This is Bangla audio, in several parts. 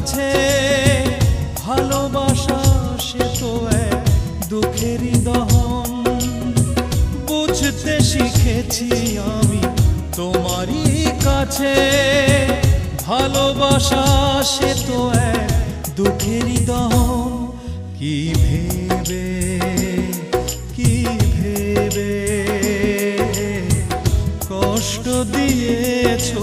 কাছে ভালোবাসা সে তো এক দুঃখেরই দহন। বুঝতে শিখেছি আমি তোমারই কাছে ভালোবাসা সে তো এক দুঃখেরই দহন। কি ভেবে কষ্ট দিয়েছো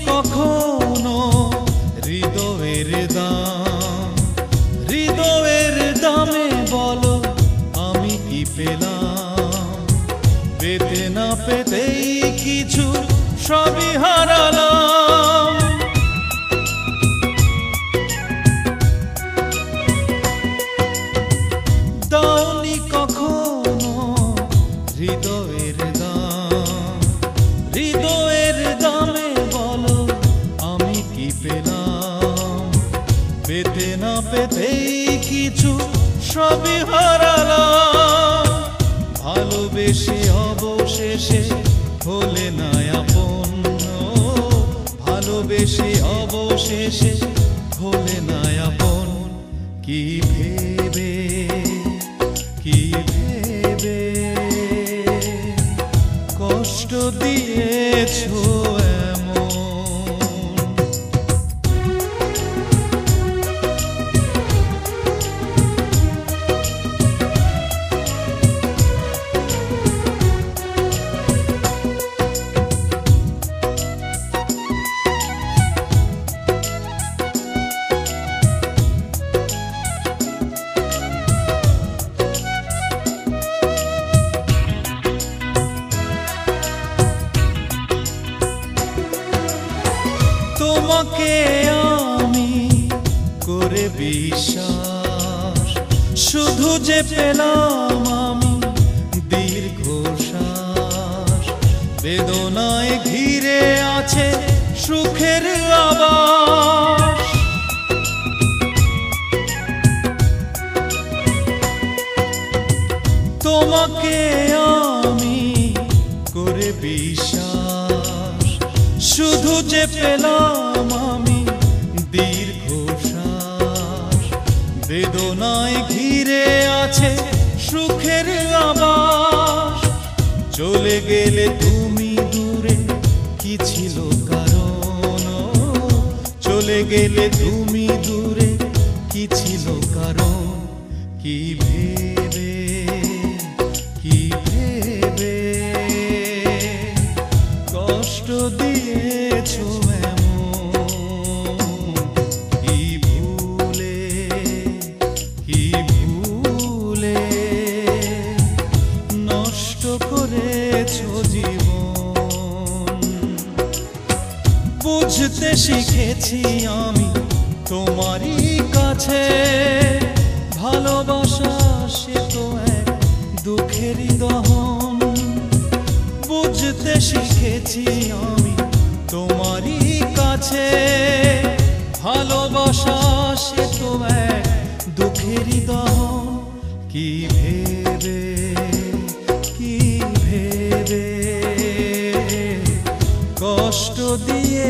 কখনো হৃদয়ের দাম, হৃদয়ের দামে বলো আমি কি পেলাম? পেতে না পেতেই কিছু সবই হারালাম। দাওনি কখনো হৃদয়ের দাম, হৃদয়ের দামে পেলাম। পেতে না পেতেই কিছু সবই হারালাম। ভালোবেসে অবশেষে হলে না আপন, ভালোবেসে অবশেষে হলে না আপন। কি ভেবে কষ্ট দিয়েছো তোমাকে আমি করে বিশ্বাস, শুধু যে পেলাম আমি দীর্ঘশ্বাস। বেদনায় ঘিরে আছে সুখের আবাস। তোমাকে আমি করে বিশ্বাস, শুধু যে পেলাম আমি দীর্ঘশ্বাস। বেদনায় ঘিরে আছে সুখের আবাস। চলে গেলে তুমি দূরে কি ছিল কারণ? চলে গেলে তুমি দূরে কি ছিল কারণ? কি ভেবে কষ্ট দিয়েছো কি ভুলে নষ্ট করেছো জীবন। বুঝতে শিখেছি আমি তোমারই কাছে ভালোবাসা সে তো এক দুঃখেরই দহন। বুঝতে শিখেছি আমি তোমারই কাছে ভালোবাসা সে তো এক দুঃখেরই দহন। কি ভেবে কষ্ট দিয়ে